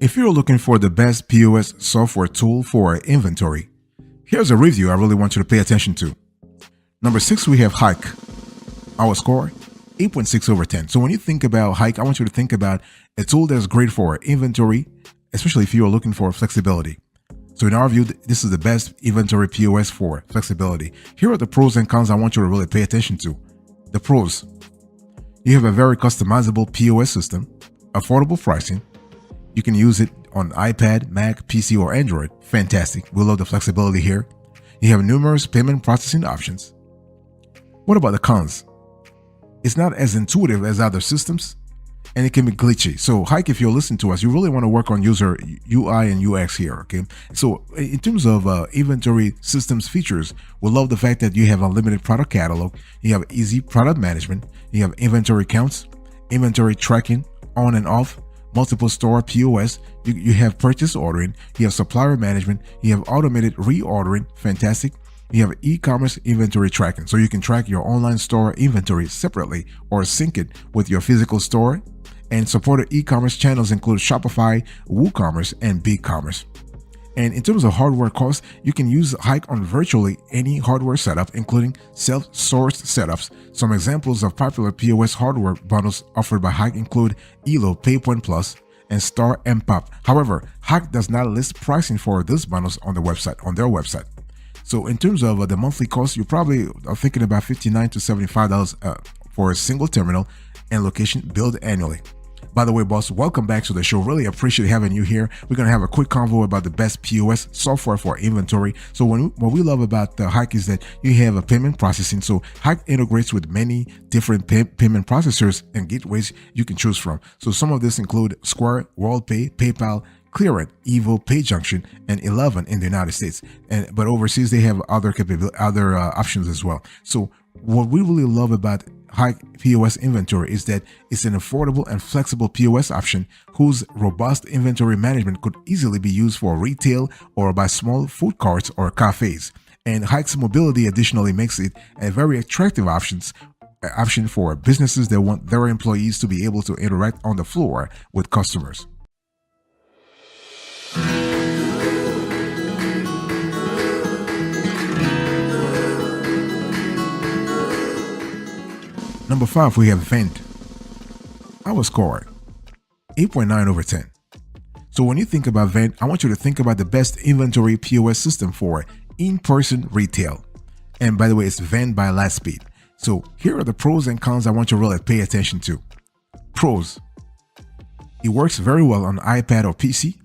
If you're looking for the best POS software tool for inventory, here's a review I really want you to pay attention to. Number 6, we have Hike. Our score, 8.6 over 10. So when you think about Hike, I want you to think about a tool that's great for inventory, especially if you're looking for flexibility. So in our view, this is the best inventory POS for flexibility. Here are the pros and cons I want you to really pay attention to. The pros: you have a very customizable POS system, affordable pricing. You can use it on iPad, Mac, PC, or Android. Fantastic. We love the flexibility here. You have numerous payment processing options. What about the cons? It's not as intuitive as other systems, and it can be glitchy. So Hike, if you're listening to us, you really want to work on user UI and UX here, okay? So in terms of inventory systems features, we love the fact that you have unlimited product catalog, you have easy product management, you have inventory counts, inventory tracking on and off, multiple store POS, you have purchase ordering, you have supplier management, you have automated reordering. Fantastic. You have e-commerce inventory tracking, so you can track your online store inventory separately or sync it with your physical store. And supported e-commerce channels include Shopify, WooCommerce, and BigCommerce. And in terms of hardware costs, you can use Hike on virtually any hardware setup, including self-sourced setups. Some examples of popular POS hardware bundles offered by Hike include ELO PayPoint Plus and Star MPOP. However, Hike does not list pricing for these bundles on their website. So in terms of the monthly cost, you probably are thinking about $59 to $75 for a single terminal and location billed annually. By the way, boss, welcome back to the show. Really appreciate having you here. We're going to have a quick convo about the best POS software for inventory. So what we love about the Hike is that you have a payment processing. So Hike integrates with many different payment processors and gateways you can choose from. So some of this include Square, WorldPay, PayPal, Clearant, Evo, PayJunction, and 11 in the United States. But overseas, they have other options as well. So what we really love about Hike POS inventory is that it's an affordable and flexible POS option whose robust inventory management could easily be used for retail or by small food carts or cafes. And Hike's mobility additionally makes it a very attractive option for businesses that want their employees to be able to interact on the floor with customers. Number 5, we have Vend. Our score, 8.9 over 10. So when you think about Vend, I want you to think about the best inventory POS system for in-person retail. And by the way, it's Vend by Lightspeed. So here are the pros and cons I want you to really pay attention to. Pros: it works very well on iPad or PC.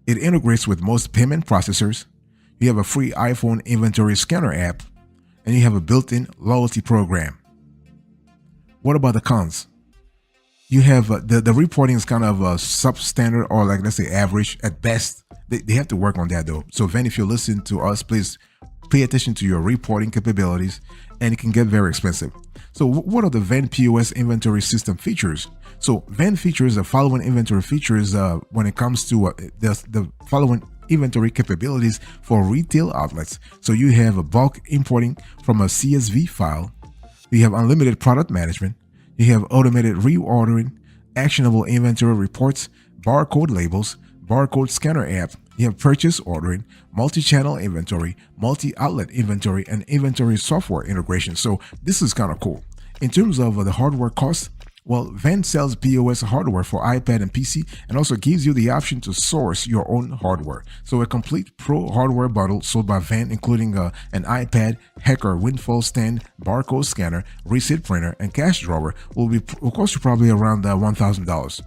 It integrates with most payment processors. You have a free iPhone inventory scanner app, and you have a built-in loyalty program. What about the cons? You have the reporting is kind of substandard, or like, let's say, average at best. They have to work on that though. So Vend, if you listen to us, please pay attention to your reporting capabilities, and it can get very expensive. So what are the Vend POS inventory system features? So Vend features the following inventory features when it comes to the following inventory capabilities for retail outlets. So you have a bulk importing from a CSV file. You have unlimited product management. You have automated reordering, actionable inventory reports, barcode labels, barcode scanner app. You have purchase ordering, multi-channel inventory, multi-outlet inventory, and inventory software integration. So this is kind of cool. In terms of the hardware cost, well, Vend sells POS hardware for iPad and PC, and also gives you the option to source your own hardware. So a complete pro hardware bundle sold by Vend, including an iPad, Hacker windfall stand, barcode scanner, receipt printer, and cash drawer, will cost you probably around $1,000.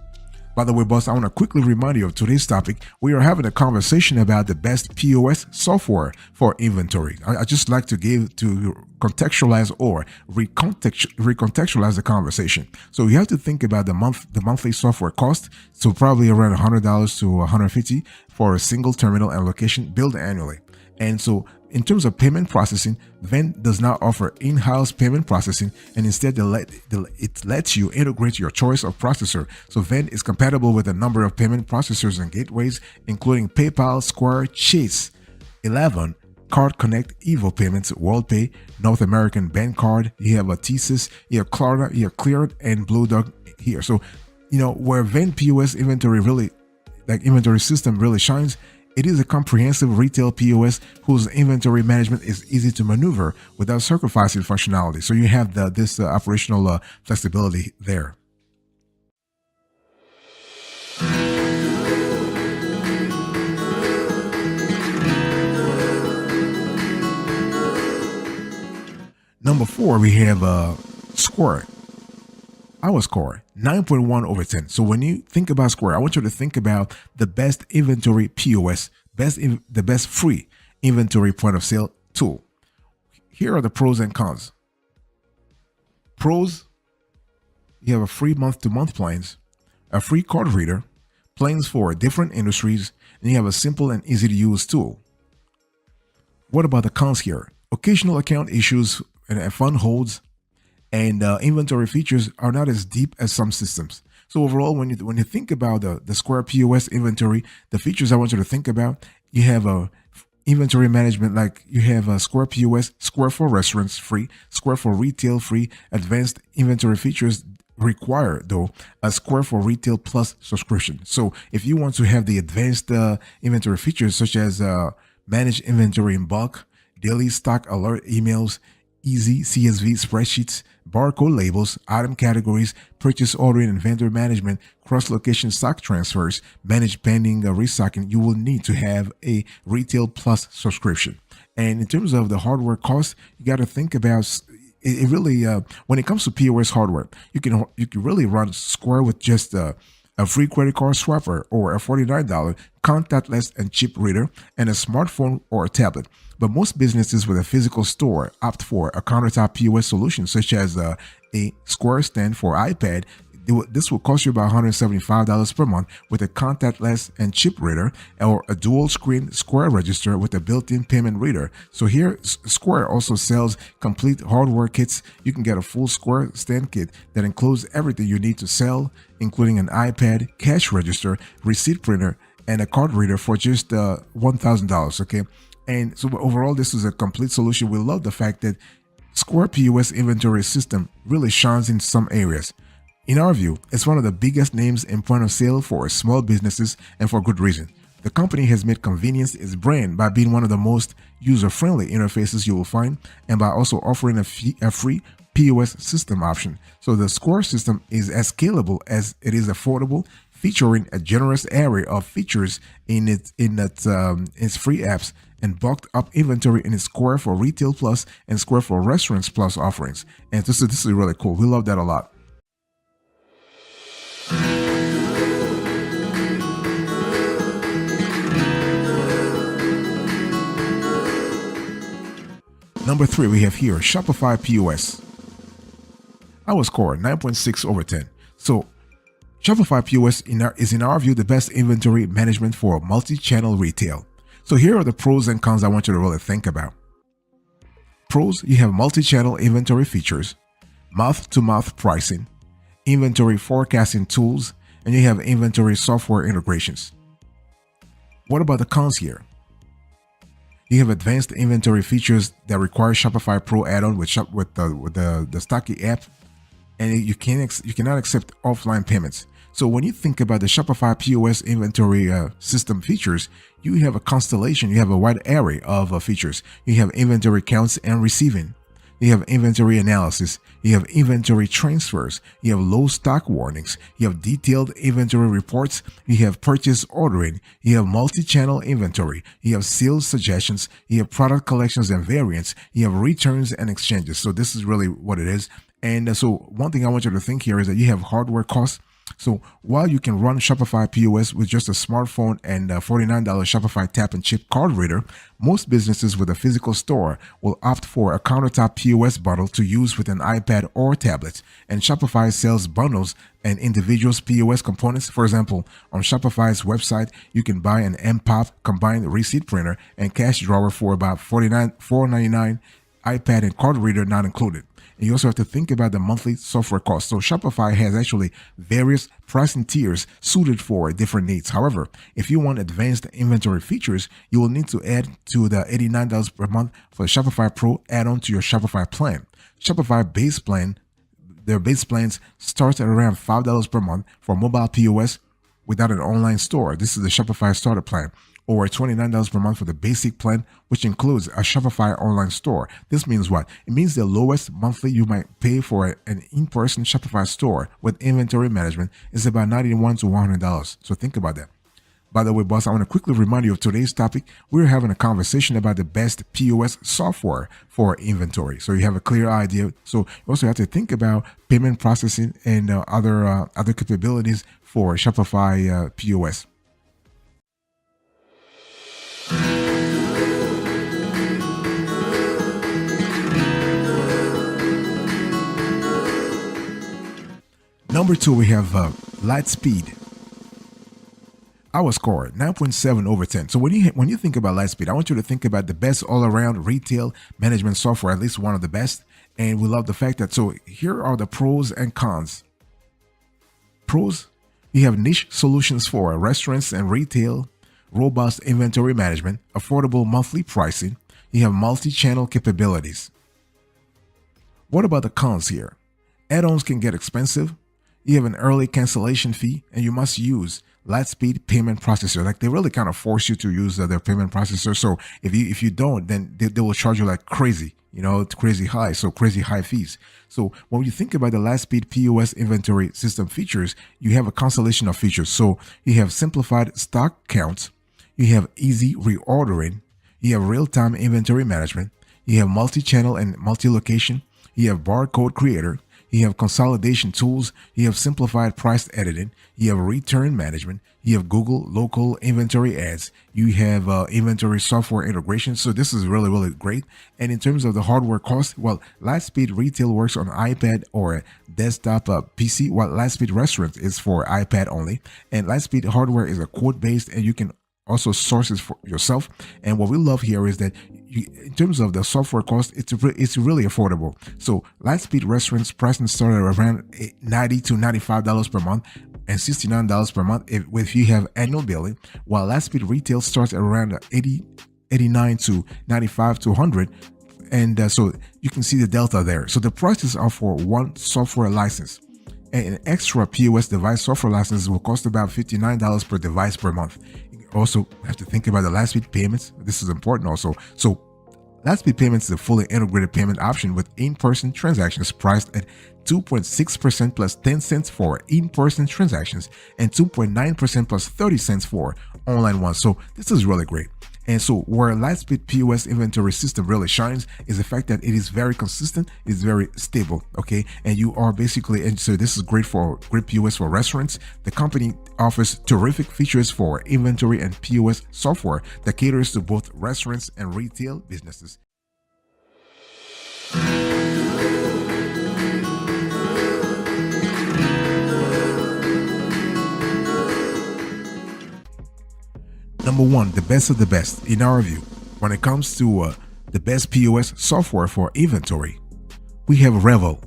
By the way, boss, I want to quickly remind you of today's topic. We are having a conversation about the best POS software for inventory. I just like to contextualize or recontextualize the conversation. So you have to think about the monthly software cost. So probably around $100 to $150 for a single terminal and location billed annually. And so in terms of payment processing, Vend does not offer in-house payment processing, and instead it lets you integrate your choice of processor. So Vend is compatible with a number of payment processors and gateways, including PayPal, Square, Chase, 11, Card Connect, Evo Payments, WorldPay, North American Bank Card. You have a TSYS, you have Clearant, and Blue Dog here. So, where Vend POS inventory really like inventory system really shines, it is a comprehensive retail POS whose inventory management is easy to maneuver without sacrificing functionality. So you have this operational flexibility there. Number 4, we have Square. Our score 9.1 over 10. So when you think about Square, I want you to think about the best inventory POS, the best free inventory point of sale tool. Here are the pros and cons. Pros: you have a free month-to-month plans, a free card reader, plans for different industries, and you have a simple and easy to use tool. What about the cons here? Occasional account issues and fund holds, and inventory features are not as deep as some systems. So overall, when you think about the Square POS inventory, the features I want you to think about, you have a inventory management, like you have a Square POS, Square for restaurants free, Square for retail free. Advanced inventory features require though a Square for Retail Plus subscription. So if you want to have the advanced inventory features such as manage inventory in bulk, daily stock alert emails, easy CSV spreadsheets, barcode labels, item categories, purchase ordering and vendor management, cross-location stock transfers, manage pending restocking, you will need to have a Retail Plus subscription. And in terms of the hardware cost, you got to think about it really when it comes to POS hardware, you can really run Square with just a free credit card swapper or a $49 contactless and chip reader and a smartphone or a tablet. But most businesses with a physical store opt for a countertop POS solution such as a Square stand for iPad. This will cost you about $175 per month with a contactless and chip reader, or a dual screen Square register with a built-in payment reader. So here, Square also sells complete hardware kits. You can get a full Square stand kit that includes everything you need to sell, including an iPad, cash register, receipt printer, and a card reader for just $1,000. Okay, and so overall, this is a complete solution. We love the fact that Square POS inventory system really shines in some areas. In our view, it's one of the biggest names in point of sale for small businesses, and for good reason. The company has made convenience its brand by being one of the most user-friendly interfaces you will find, and by also offering a free POS system option. So the Square system is as scalable as it is affordable, featuring a generous array of features in its free apps and bulked up inventory in its Square for Retail Plus and Square for Restaurants Plus offerings. And this is really cool. We love that a lot. Number 3, we have here Shopify POS. Our score 9.6 over 10. So Shopify POS is in our view the best inventory management for multi-channel retail. So here are the pros and cons I want you to really think about. Pros: you have multi-channel inventory features, mouth-to-mouth pricing, inventory forecasting tools, and you have inventory software integrations. What about the cons here? You have advanced inventory features that require Shopify Pro add-on with the Stocky app, and you cannot accept offline payments. So when you think about the Shopify POS inventory system features, you have a constellation. You have a wide array of features. You have inventory counts and receiving. You have inventory analysis. You have inventory transfers. You have low stock warnings. You have detailed inventory reports. You have purchase ordering. You have multi-channel inventory. You have sales suggestions. You have product collections and variants. You have returns and exchanges. So this is really what it is. And so one thing I want you to think here is that you have hardware costs. So while you can run Shopify POS with just a smartphone and a $49 Shopify tap and chip card reader, most businesses with a physical store will opt for a countertop POS bundle to use with an iPad or tablet. And Shopify sells bundles and individual POS components. For example, on Shopify's website, you can buy an MPOP combined receipt printer and cash drawer for about $4.99, iPad and card reader not included. And you also have to think about the monthly software cost. So Shopify has actually various pricing tiers suited for different needs. However, if you want advanced inventory features, you will need to add to the $89 per month for the Shopify Pro add-on to your Shopify plan. Shopify base plan, their base plans start at around $5 per month for mobile POS, without an online store. This is the Shopify starter plan, or $29 per month for the basic plan, which includes a Shopify online store. This means what? It means the lowest monthly you might pay for an in-person Shopify store with inventory management is about $91 to $100. So think about that. By the way, boss, I want to quickly remind you of today's topic. We're having a conversation about the best POS software for inventory. So you have a clear idea. So you also have to think about payment processing and other capabilities for Shopify POS. Number 2, we have Lightspeed. Our score 9.7 over 10. So when you think about Lightspeed, I want you to think about the best all-around retail management software, at least one of the best. And we love the fact that, so here are the pros and cons. Pros, you have niche solutions for restaurants and retail, robust inventory management, affordable monthly pricing. You have multi-channel capabilities. What about the cons here? Add-ons can get expensive. You have an early cancellation fee, and you must use Lightspeed payment processor. Like, they really kind of force you to use their payment processor. So if you don't, then they will charge you like crazy. It's crazy high. So crazy high fees. So when you think about the Lightspeed POS inventory system features, you have a constellation of features. So you have simplified stock counts. You have easy reordering. You have real-time inventory management. You have multi-channel and multi-location. You have barcode creator. You have consolidation tools. You have simplified price editing. You have return management. You have Google local inventory ads. You have inventory software integration. So this is really, really great. And in terms of the hardware cost, well, Lightspeed Retail works on iPad or desktop PC, while Lightspeed Restaurant is for iPad only. And Lightspeed hardware is a quote-based, and you can also source it for yourself. And what we love here is that in terms of the software cost, it's really affordable. So Lightspeed Restaurants pricing started around $90 to $95 per month and $69 per month if you have annual billing, while Lightspeed Retail starts at around $89 to $95 to $100. And so you can see the delta there. So the prices are for one software license. And an extra POS device software license will cost about $59 per device per month. Also have to think about the Lightspeed payments. This is important also. So Lightspeed payments is a fully integrated payment option with in-person transactions priced at 2.6% plus 10 cents for in-person transactions and 2.9% plus 30 cents for online ones. So this is really great. And so where Lightspeed POS inventory system really shines is the fact that it is very consistent, it's very stable, okay? And you are basically, and so this is great POS for restaurants. The company offers terrific features for inventory and POS software that caters to both restaurants and retail businesses. Number 1, the best of the best in our view. When it comes to the best POS software for inventory, we have Revel.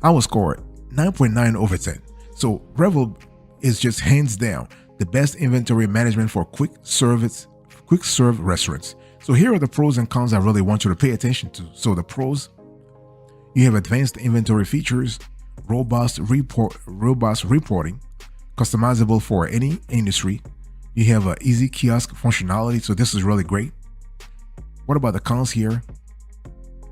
Our score 9.9 over 10. So Revel is just hands down the best inventory management for quick serve restaurants. So here are the pros and cons I really want you to pay attention to. So the pros, you have advanced inventory features, robust reporting, customizable for any industry. You have easy kiosk functionality, so this is really great. What about the cons here?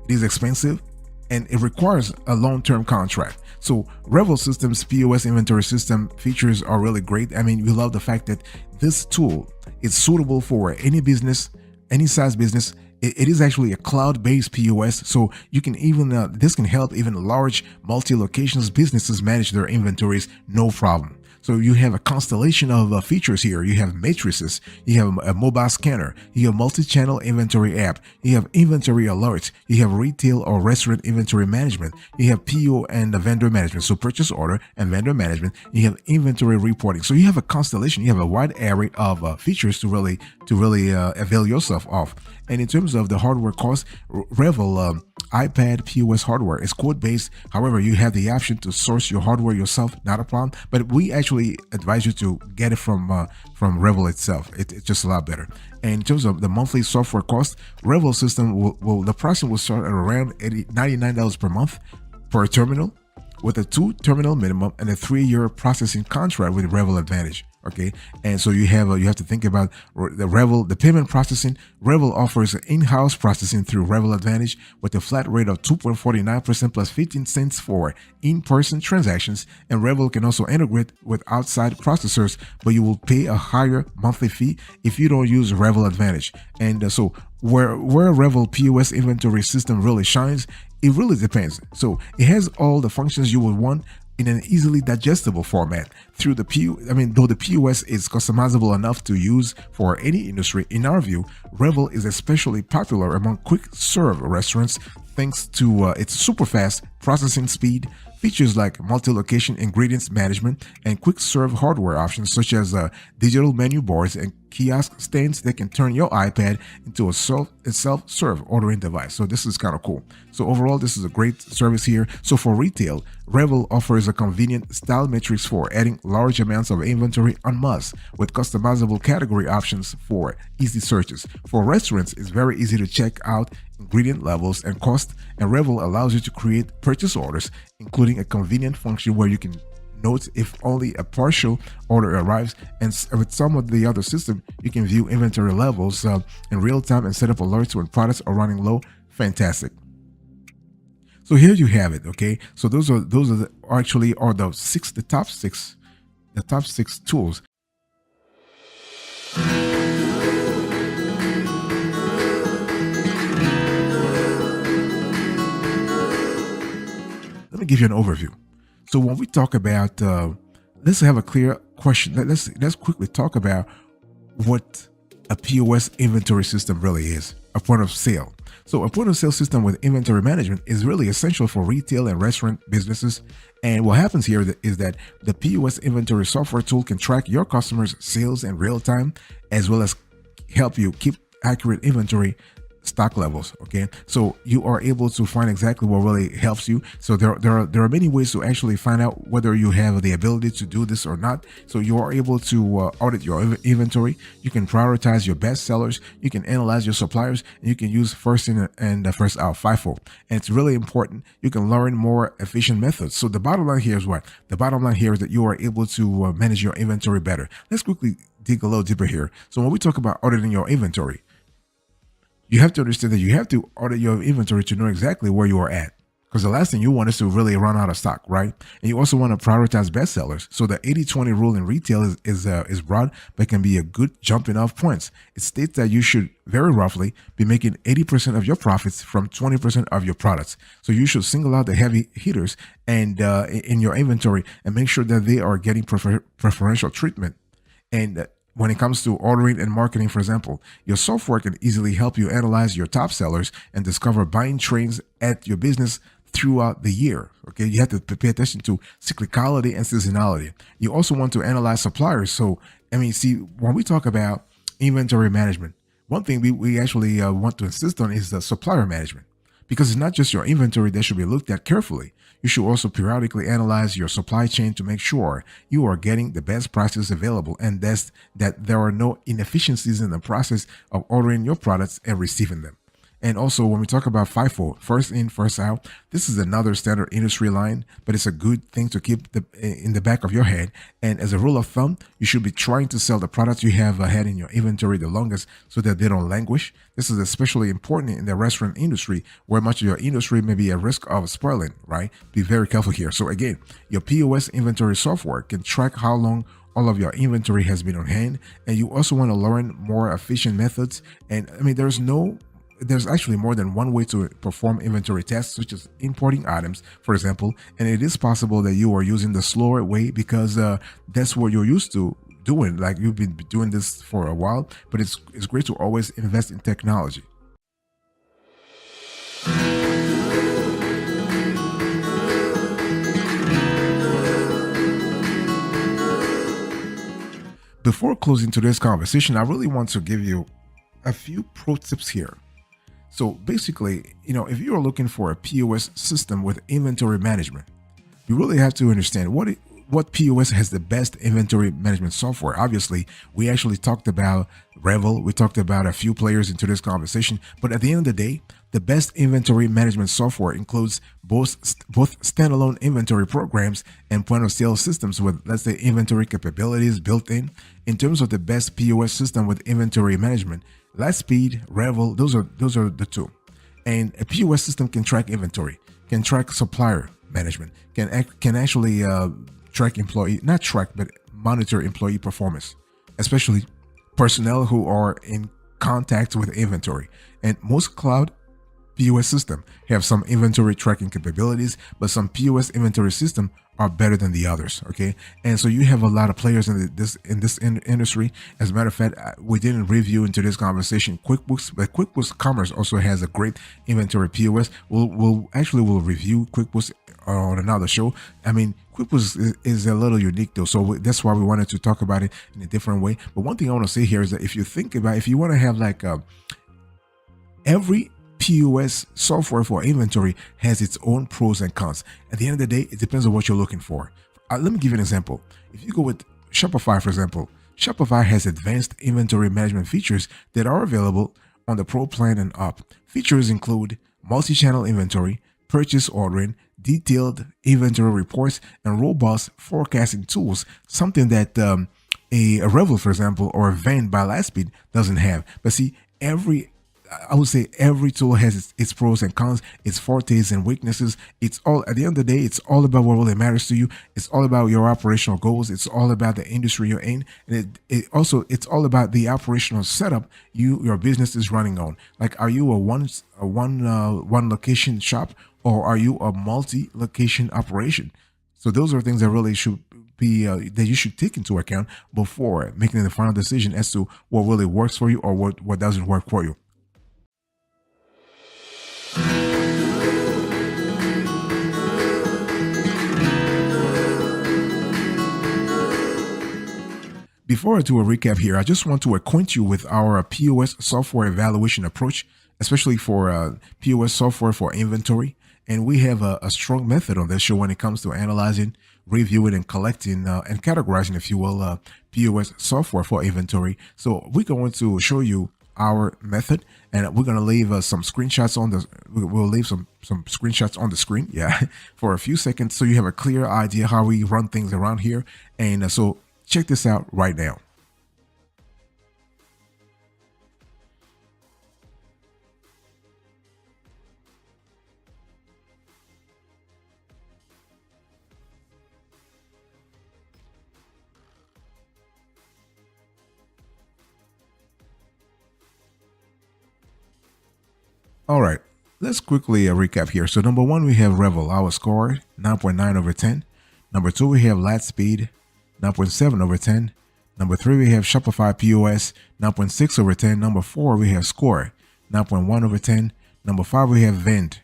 It is expensive and it requires a long-term contract. So Revel Systems POS inventory system features are really great. I mean, we love the fact that this tool is suitable for any business, any size business. It is actually a cloud-based POS, so you can even this can help even large multi-locations businesses manage their inventories, no problem. So you have a constellation of features here. You have matrices, you have a mobile scanner, you have multi-channel inventory app, you have inventory alerts, you have retail or restaurant inventory management, you have PO and vendor management, so purchase order and vendor management, you have inventory reporting. So you have a constellation, you have a wide array of features to really avail yourself of. And in terms of the hardware cost, Revel iPad POS hardware is quote-based. However, you have the option to source your hardware yourself, not a problem. But we actually advise you to get it from Revel itself. It's just a lot better. And in terms of the monthly software cost, Revel system the pricing will start at around $99 per month per terminal, with a 2 terminal minimum and a 3-year processing contract with Revel Advantage. Okay, and so you have to think about the payment processing. Revel offers in-house processing through Revel Advantage with a flat rate of 2.49% plus 15 cents for in-person transactions. And Revel can also integrate with outside processors, but you will pay a higher monthly fee if you don't use Revel Advantage. And so where Revel POS inventory system really shines, it really depends. So it has all the functions you would want in an easily digestible format. Through though the POS is customizable enough to use for any industry, in our view, Revel is especially popular among quick serve restaurants thanks to its super fast processing speed, features like multi-location ingredients management, and quick serve hardware options such as digital menu boards and kiosk stands that can turn your iPad into a self-serve ordering device. So this is kind of cool. So overall, this is a great service here. So for retail, Revel offers a convenient style matrix for adding large amounts of inventory en masse with customizable category options for easy searches. For restaurants, it's very easy to check out ingredient levels and cost, and Revel allows you to create purchase orders, including a convenient function where you can note if only a partial order arrives. And with some of the other system, you can view inventory levels in real time and set up alerts when products are running low. Fantastic. So here you have it. Okay, so those are the top six tools. Let me give you an overview. So when we talk about, let's have a clear question. Let's quickly talk about what a POS inventory system really is. A point of sale. So a point of sale system with inventory management is really essential for retail and restaurant businesses. And what happens here is that the POS inventory software tool can track your customers' sales in real time, as well as help you keep accurate inventory stock levels. Okay, so you are able to find exactly what really helps you. So there are many ways to actually find out whether you have the ability to do this or not. So you are able to audit your inventory. You can prioritize your best sellers. You can analyze your suppliers, and you can use first in and first out FIFO. And it's really important. You can learn more efficient methods. So the bottom line here is what? The bottom line here is that you are able to manage your inventory better. Let's quickly dig a little deeper here. So when we talk about auditing your inventory, you have to understand that you have to audit your inventory to know exactly where you are at. Because the last thing you want is to really run out of stock, right? And you also want to prioritize best sellers. So the 80-20 rule in retail is broad, but can be a good jumping off points. It states that you should very roughly be making 80% of your profits from 20% of your products. So you should single out the heavy hitters and in your inventory and make sure that they are getting preferential treatment. And when it comes to ordering and marketing, for example, your software can easily help you analyze your top sellers and discover buying trends at your business throughout the year. Okay, you have to pay attention to cyclicality and seasonality. You also want to analyze suppliers. So, when we talk about inventory management, one thing we actually want to insist on is the supplier management, because it's not just your inventory that should be looked at carefully. You should also periodically analyze your supply chain to make sure you are getting the best prices available and that there are no inefficiencies in the process of ordering your products and receiving them. And also, when we talk about FIFO, first in, first out, this is another standard industry line, but it's a good thing to keep in the back of your head. And as a rule of thumb, you should be trying to sell the products you have ahead in your inventory the longest so that they don't languish. This is especially important in the restaurant industry, where much of your industry may be at risk of spoiling, right? Be very careful here. So again, your POS inventory software can track how long all of your inventory has been on hand, and you also want to learn more efficient methods. And there's actually more than one way to perform inventory tests, such as importing items, for example. And it is possible that you are using the slower way because that's what you're used to doing. Like, you've been doing this for a while, but it's great to always invest in technology. Before closing today's conversation, I really want to give you a few pro tips here. So basically, if you are looking for a POS system with inventory management, you really have to understand what POS has the best inventory management software? Obviously, we actually talked about Revel. We talked about a few players into this conversation. But at the end of the day, the best inventory management software includes both standalone inventory programs and point of sale systems with, let's say, inventory capabilities built in. In terms of the best POS system with inventory management, Lightspeed, Revel, those are the two. And a POS system can track inventory, can track supplier management, can actually track employee, not track, but monitor employee performance, especially personnel who are in contact with inventory. And most cloud POS system have some inventory tracking capabilities, but some POS inventory system are better than the others. Okay, and so you have a lot of players in this industry. As a matter of fact, we didn't review into this conversation QuickBooks, but QuickBooks Commerce also has a great inventory POS. We'll review QuickBooks on another show. I mean, QuickBooks is a little unique though, so that's why we wanted to talk about it in a different way. But one thing I want to say here is that if you want to have like every POS software for inventory has its own pros and cons. At the end of the day, it depends on what you're looking for. Let me give you an example. If you go with Shopify, for example, Shopify has advanced inventory management features that are available on the Pro plan and up. Features include multi-channel inventory, purchase ordering, detailed inventory reports, and robust forecasting tools, something that a Revel, for example, or a Vend by Lightspeed doesn't have. But see, I would say every tool has its pros and cons, its fortes and weaknesses. It's all, at the end of the day, it's all about what really matters to you. It's all about your operational goals. It's all about the industry you're in, and it's all about the operational setup your business is running on. Like, are you a one location shop, or are you a multi-location operation? So those are things that really should be that you should take into account before making the final decision as to what really works for you or what doesn't work for you. Before I do a recap here, I just want to acquaint you with our POS software evaluation approach, especially for POS software for inventory. And we have a strong method on this show when it comes to analyzing, reviewing, and collecting and categorizing, if you will, POS software for inventory. So we're going to show you our method, and we're going to leave some screenshots on the we'll leave some screenshots on the screen, yeah, for a few seconds, so you have a clear idea how we run things around here. And so check this out right now. All right, let's quickly recap here. So number one, we have Revel, our score 9.9 over 10. Number two, we have Lightspeed, 9.7 over 10. Number three, we have Shopify POS, 9.6 over 10. Number four, we have Score, 9.1 over 10. Number five, we have Vend,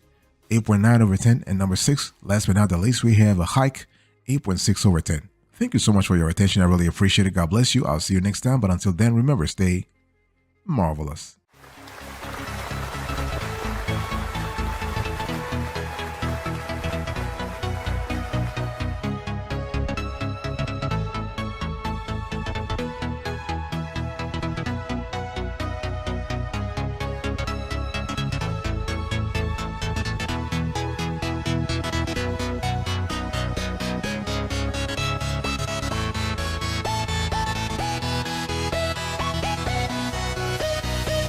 8.9 over 10. And number six, last but not the least, we have a Hike, 8.6 over 10. Thank you so much for your attention. I really appreciate it. God bless you. I'll see you next time. But until then, remember, stay marvelous.